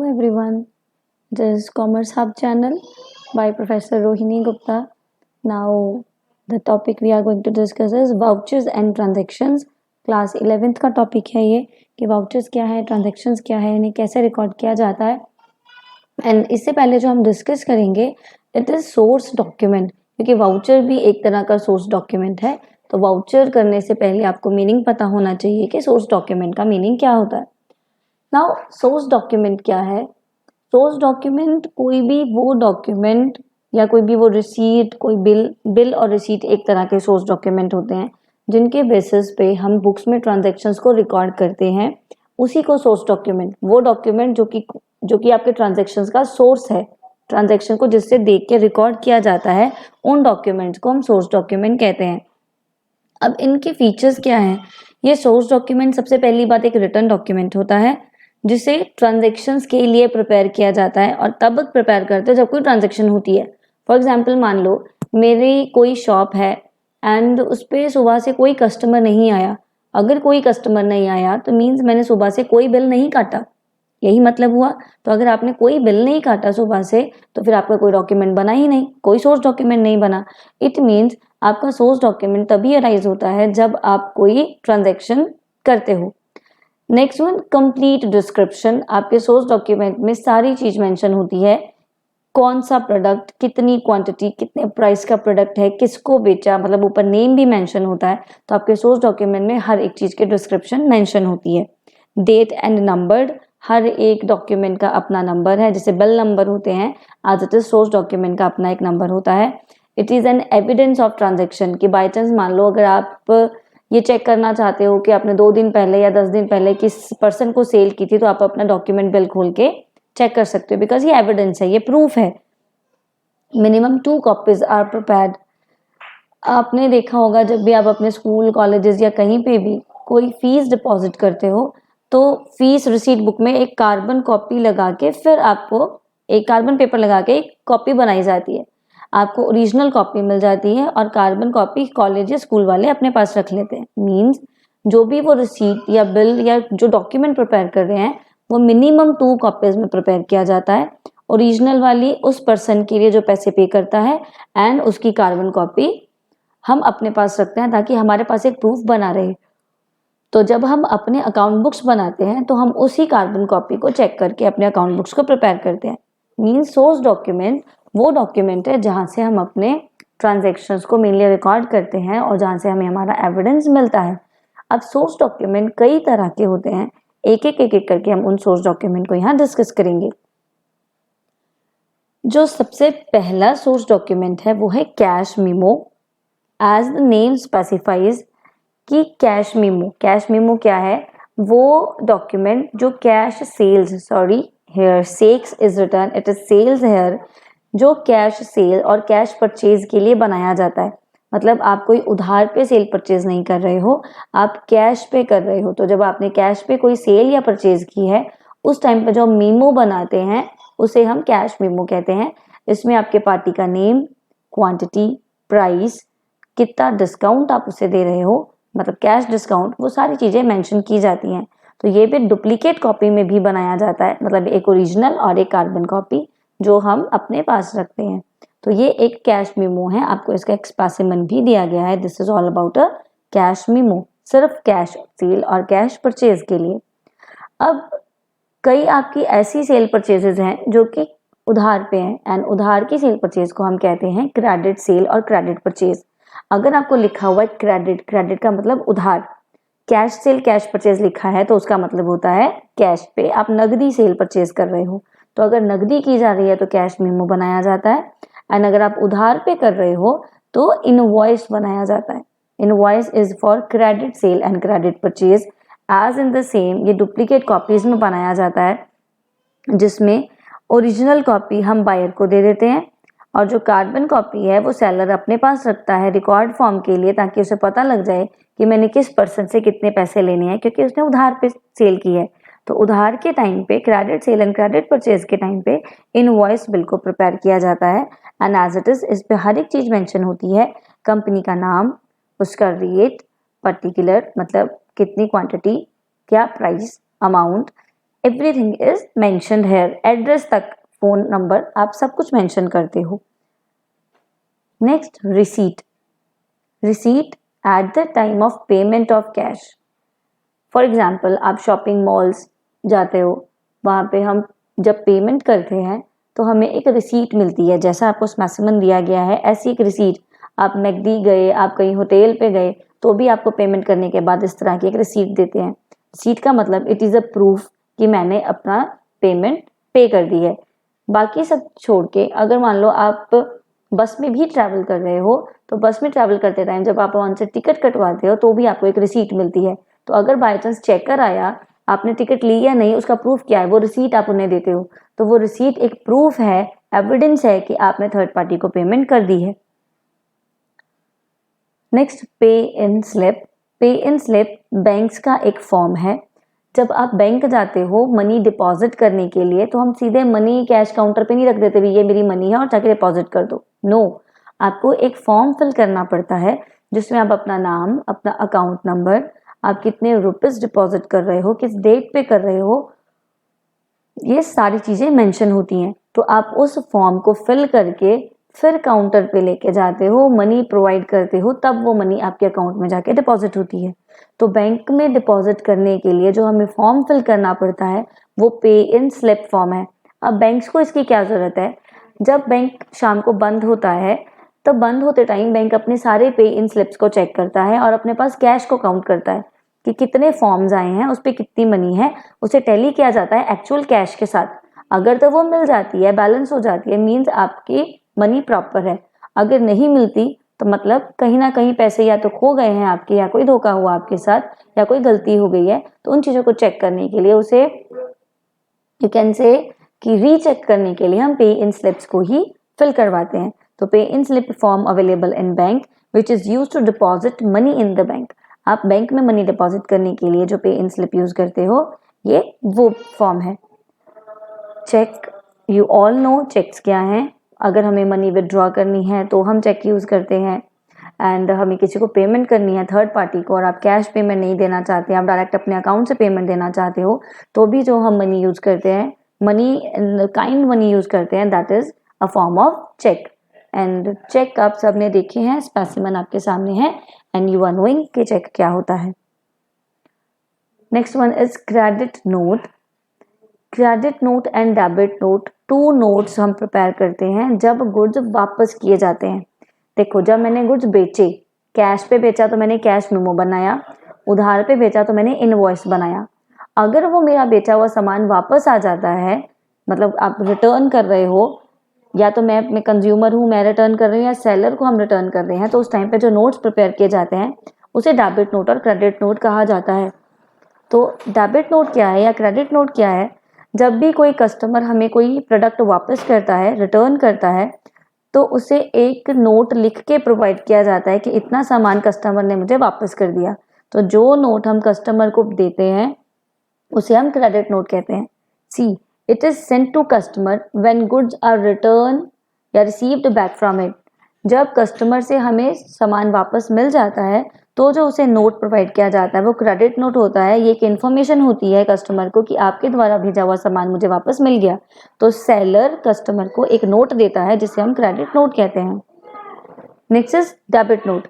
everyone, this is Commerce Hub channel by Professor Rohini Gupta. Now the topic we are going to discuss is vouchers and transactions. Class 11th का topic है ये कि vouchers क्या है, transactions क्या है, इन्हें कैसे रिकॉर्ड किया जाता है. एंड इससे पहले जो हम डिस्कस करेंगे इट इज़ सोर्स डॉक्यूमेंट, क्योंकि वाउचर भी एक तरह का सोर्स डॉक्यूमेंट है. तो वाउचर करने से पहले आपको मीनिंग पता होना चाहिए कि सोर्स डॉक्यूमेंट का मीनिंग क्या होता है. नाउ सोर्स डॉक्यूमेंट क्या है? सोर्स डॉक्यूमेंट कोई भी वो डॉक्यूमेंट या कोई भी वो रिसीट, कोई बिल और रिसीट एक तरह के सोर्स डॉक्यूमेंट होते हैं जिनके बेसिस पे हम बुक्स में ट्रांजैक्शंस को रिकॉर्ड करते हैं. उसी को सोर्स डॉक्यूमेंट, वो डॉक्यूमेंट जो कि आपके ट्रांजैक्शंस का सोर्स है, ट्रांजैक्शन को जिससे देख के रिकॉर्ड किया जाता है, उन डॉक्यूमेंट्स को हम सोर्स डॉक्यूमेंट कहते हैं. अब इनके फीचर्स क्या हैं? ये सोर्स डॉक्यूमेंट सबसे पहली बात एक रिटन डॉक्यूमेंट होता है जिसे ट्रांजैक्शंस के लिए प्रिपेयर किया जाता है और तब प्रिपेयर करते हैं जब कोई ट्रांजैक्शन होती है. फॉर एग्जांपल मान लो मेरी कोई शॉप है एंड उस पर सुबह से कोई कस्टमर नहीं आया. अगर कोई कस्टमर नहीं आया तो मीन्स मैंने सुबह से कोई बिल नहीं काटा, यही मतलब हुआ. तो अगर आपने कोई बिल नहीं काटा सुबह से तो फिर आपका कोई डॉक्यूमेंट बना ही नहीं, कोई सोर्स डॉक्यूमेंट नहीं बना. इट मीन्स आपका सोर्स डॉक्यूमेंट तभी अराइज होता है जब आप कोई ट्रांजैक्शन करते हो. Next one, complete description. आपके सोर्स डॉक्यूमेंट में सारी चीज मेंशन होती है. कौन सा प्रोडक्ट, कितनी क्वांटिटी, कितने प्राइस का प्रोडक्ट है, किसको बेचा, मतलब ऊपर नेम भी मेंशन होता है. तो आपके सोर्स डॉक्यूमेंट में हर एक चीज की डिस्क्रिप्शन मेंशन होती है. डेट एंड नंबर्ड, हर एक डॉक्यूमेंट का अपना नंबर है, जैसे बिल नंबर होते हैं, आज इट इज सोर्स डॉक्यूमेंट का अपना एक नंबर होता है. It is an evidence of transaction कि बाई चांस मान लो अगर आप ये चेक करना चाहते हो कि आपने 2 दिन पहले या 10 दिन पहले किस पर्सन को सेल की थी, तो आप अपना डॉक्यूमेंट बिल खोल के चेक कर सकते हो, बिकॉज ये एविडेंस है, ये प्रूफ है. Minimum 2 copies are prepared. आपने देखा होगा जब भी आप अपने स्कूल, कॉलेजेस या कहीं पे भी कोई फीस डिपॉजिट करते हो तो फीस रिसीट बुक में एक कार्बन कॉपी लगा के फिर आपको एक कार्बन पेपर लगा के एक कॉपी बनाई जाती है. आपको ओरिजिनल कॉपी मिल जाती है और कार्बन कॉपी कॉलेज या स्कूल वाले अपने पास रख लेते हैं. मींस जो भी वो रिसीट या बिल या जो डॉक्यूमेंट प्रिपेयर कर रहे हैं वो मिनिमम 2 कॉपीज में प्रिपेयर किया जाता है. ओरिजिनल वाली उस पर्सन के लिए जो पैसे पे करता है एंड उसकी कार्बन कॉपी हम अपने पास रखते हैं ताकि हमारे पास एक प्रूफ बना रहे. तो जब हम अपने अकाउंट बुक्स बनाते हैं तो हम उसी कार्बन कॉपी को चेक करके अपने अकाउंट बुक्स को प्रिपेयर करते हैं. मींस सोर्स डॉक्यूमेंट वो डॉक्यूमेंट है जहां से हम अपने ट्रांजैक्शंस को मेनली रिकॉर्ड करते हैं और जहां से हमें हमारा एविडेंस मिलता है. अब सोर्स डॉक्यूमेंट कई तरह के होते हैं, एक एक करके हम उन सोर्स डॉक्यूमेंट को यहाँ डिस्कस करेंगे. जो सबसे पहला सोर्स डॉक्यूमेंट है वो है cash memo. As the name specifies कि कैश मीमो क्या है? वो डॉक्यूमेंट जो cash sales, here sales is written, it is sales here, जो कैश सेल और कैश परचेज के लिए बनाया जाता है. मतलब आप कोई उधार पे सेल परचेज नहीं कर रहे हो, आप कैश पे कर रहे हो. तो जब आपने कैश पे कोई सेल या परचेज की है उस टाइम पे जो मीमो बनाते हैं उसे हम कैश मीमो कहते हैं. इसमें आपके पार्टी का नेम, क्वांटिटी, प्राइस, कितना डिस्काउंट आप उसे दे रहे हो, मतलब कैश डिस्काउंट, वो सारी चीजें मेंशन की जाती हैं. तो ये भी डुप्लीकेट कॉपी में भी बनाया जाता है, मतलब एक ओरिजिनल और एक कार्बन कॉपी जो हम अपने पास रखते हैं. तो ये एक कैश मीमो है. आपको इसका एक स्पेसिमेन भी दिया गया है. This is all about a cash memo, सिर्फ कैश सेल और कैश परचेज के लिए. अब कई आपकी ऐसी सेल परचेजेज हैं जो कि उधार पे हैं एंड उधार की सेल परचेज को हम कहते हैं क्रेडिट सेल और क्रेडिट परचेज. अगर आपको लिखा हुआ है क्रेडिट का मतलब उधार, कैश सेल कैश परचेज लिखा है तो उसका मतलब होता है कैश पे आप नगदी सेल परचेज कर रहे हो. तो अगर नगदी की जा रही है तो कैश मीमो बनाया जाता है एंड अगर आप उधार पे कर रहे हो तो इनवॉइस बनाया जाता है. Invoice is for credit sale and credit purchase. As in the same ये डुप्लीकेट कॉपीज में बनाया जाता है जिसमें ओरिजिनल कॉपी हम बायर को दे देते हैं और जो कार्बन कॉपी है वो सेलर अपने पास रखता है रिकॉर्ड फॉर्म के लिए, ताकि उसे पता लग जाए कि मैंने किस पर्सन से कितने पैसे लेने हैं, क्योंकि उसने उधार पे सेल की है. तो उधार के टाइम पे, credit sale and credit purchase के टाइम पे इनवॉइस बिल को प्रिपेयर किया जाता है एंड एज इट इज इस पे हर एक चीज मेंशन होती है. कंपनी का नाम, उसका रेट, पर्टिकुलर मतलब कितनी क्वांटिटी, क्या price, amount, everything is mentioned here, address तक, फोन नंबर, आप सब कुछ मेंशन करते हो। Next, receipt. Receipt at the time of payment of cash. For example, आप शॉपिंग मॉल्स जाते हो, वहाँ पे हम जब पेमेंट करते हैं तो हमें एक रिसीट मिलती है, जैसा आपको स्पेसिमेन दिया गया है ऐसी एक रिसीट। आप मैकडी गए, आप कहीं होटल पे गए, तो भी आपको पेमेंट करने के बाद इस तरह की एक रिसीट देते हैं। रिसीट का मतलब इट इज़ अ प्रूफ कि मैंने अपना पेमेंट पे कर दी है। बाकी सब छोड़ के अगर मान लो आप बस में भी ट्रैवल कर रहे हो, तो बस में ट्रैवल करते टाइम जब आप वहाँ से टिकट कटवाते हो तो भी आपको एक रिसीट मिलती है। तो अगर बाई चांस चेकर आया, आपने टिकट ली या नहीं, उसका प्रूफ क्या है, वो रिसीट आप उन्हें देते हो। तो वो रिसीट एक प्रूफ है, एविडेंस है कि आपने थर्ड पार्टी को पेमेंट कर दी है। नेक्स्ट, पे इन स्लिप। पे इन स्लिप बैंक्स का एक फॉर्म है। जब आप बैंक जाते हो मनी डिपॉजिट करने के लिए, तो हम सीधे मनी कैश काउंटर पे नहीं रख देते भी ये मेरी मनी है और जाके डिपॉजिट कर दो। नो, आपको एक फॉर्म फिल करना पड़ता है जिसमें आप अपना नाम, अपना अकाउंट नंबर, आप कितने रुपीस डिपॉजिट कर रहे हो, किस डेट पे कर रहे हो, ये सारी चीज़ें मेंशन होती हैं। तो आप उस फॉर्म को फिल करके फिर काउंटर पे लेके जाते हो, मनी प्रोवाइड करते हो, तब वो मनी आपके अकाउंट में जाके डिपॉजिट होती है। तो बैंक में डिपॉजिट करने के लिए जो हमें फॉर्म फिल करना पड़ता है वो पे इन स्लिप फॉर्म है। अब बैंक्स को इसकी क्या ज़रूरत है? जब बैंक शाम को बंद होता है, तब बंद होते टाइम बैंक अपने सारे पे इन स्लिप्स को चेक करता है और अपने पास कैश को काउंट करता है कि कितने फॉर्म्स आए हैं, उस पर कितनी मनी है, उसे टैली किया जाता है एक्चुअल कैश के साथ। अगर तो वो मिल जाती है, बैलेंस हो जाती है, मीन्स आपकी मनी प्रॉपर है। अगर नहीं मिलती तो मतलब कहीं ना कहीं पैसे या तो खो गए हैं आपके, या कोई धोखा हुआ आपके साथ, या कोई गलती हो गई है। तो उन चीज़ों को चेक करने के लिए, उसे यू कैन से कि रीचेक करने के लिए हम पे इन स्लिप्स को ही फिल करवाते हैं। तो pay in slip form available in bank which is use to deposit money in the bank. आप बैंक में मनी डिपॉजिट करने के लिए जो पे इन स्लिप यूज करते हो, ये वो फॉर्म है। Cheque, you all know cheques क्या हैं। अगर हमें मनी विदड्रॉ करनी है तो हम चेक यूज़ करते हैं। एंड हमें किसी को पेमेंट करनी है थर्ड पार्टी को, और आप कैश पेमेंट नहीं देना चाहते, आप डायरेक्ट अपने अकाउंट से पेमेंट देना चाहते हो, तो भी जो हम मनी यूज़ करते हैं, मनी काइंड मनी यूज़ करते हैं, that is a form of cheque. And cheque आप सब ने देखे हैं, स्पेसिमेन आपके सामने है, एंड यू आर नोइंग कि चेक क्या होता है। Next one is credit note. Credit note and debit note, two notes हम प्रिपेयर करते हैं जब गुड्स वापस किए जाते हैं। देखो, जब मैंने गुड्स बेचे, कैश पे बेचा तो मैंने कैश मेमो बनाया, उधार पे बेचा तो मैंने इनवॉइस बनाया। अगर वो मेरा बेचा हुआ सामान वापस आ जाता है, मतलब आप रिटर्न कर रहे हो, या तो मैं कंज्यूमर हूँ, मैं रिटर्न कर रही हूँ, या सेलर को हम रिटर्न कर रहे हैं, तो उस टाइम पे जो नोट्स प्रिपेयर किए जाते हैं उसे डेबिट नोट और क्रेडिट नोट कहा जाता है। तो डेबिट नोट क्या है या क्रेडिट नोट क्या है? जब भी कोई कस्टमर हमें कोई प्रोडक्ट वापस करता है, रिटर्न करता है, तो उसे एक नोट लिख के प्रोवाइड किया जाता है कि इतना सामान कस्टमर ने मुझे वापस कर दिया। तो जो नोट हम कस्टमर को देते हैं उसे हम क्रेडिट नोट कहते हैं। See, it is sent to customer when goods are return या रिसीव्ड बैक फ्रॉम इट। जब कस्टमर से हमें सामान वापस मिल जाता है तो जो उसे नोट प्रोवाइड किया जाता है वो क्रेडिट नोट होता है। ये एक इन्फॉर्मेशन होती है कस्टमर को कि आपके द्वारा भेजा हुआ सामान मुझे वापस मिल गया। तो सेलर कस्टमर को एक नोट देता है जिसे हम क्रेडिट नोट कहते हैं। Next is debit note.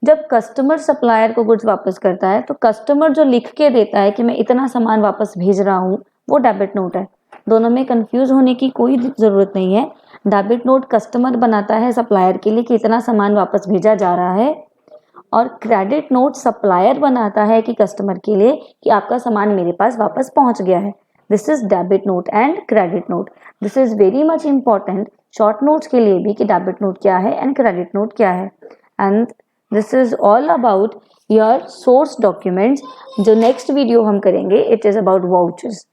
जब कस्टमर सप्लायर को गुड्स वापस करता है तो कस्टमर जो लिख के देता है कि मैं इतना सामान वापस भेज रहा हूँ, वो डेबिट नोट है। दोनों में कंफ्यूज होने की कोई ज़रूरत नहीं है। डेबिट नोट कस्टमर बनाता है सप्लायर के लिए कि इतना सामान वापस भेजा जा रहा है, और क्रेडिट नोट सप्लायर बनाता है कि कस्टमर के लिए कि आपका सामान मेरे पास वापस पहुंच गया है। This is debit note and credit note. This is very much important short notes के लिए भी कि डेबिट नोट क्या है एंड क्रेडिट नोट क्या है। And this is all about your source documents. जो नेक्स्ट वीडियो हम करेंगे it is about vouchers,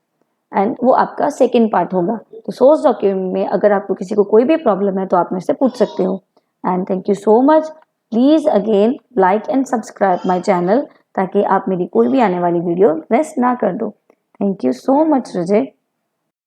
and वो आपका सेकेंड पार्ट होगा। तो सोर्स डॉक्यूमेंट में अगर आपको किसी को कोई भी प्रॉब्लम है तो आप मेरे से पूछ सकते हो। And thank you so much. Please again like and subscribe my channel ताकि आप मेरी कोई भी आने वाली वीडियो मिस ना कर दो। Thank you so much रजय।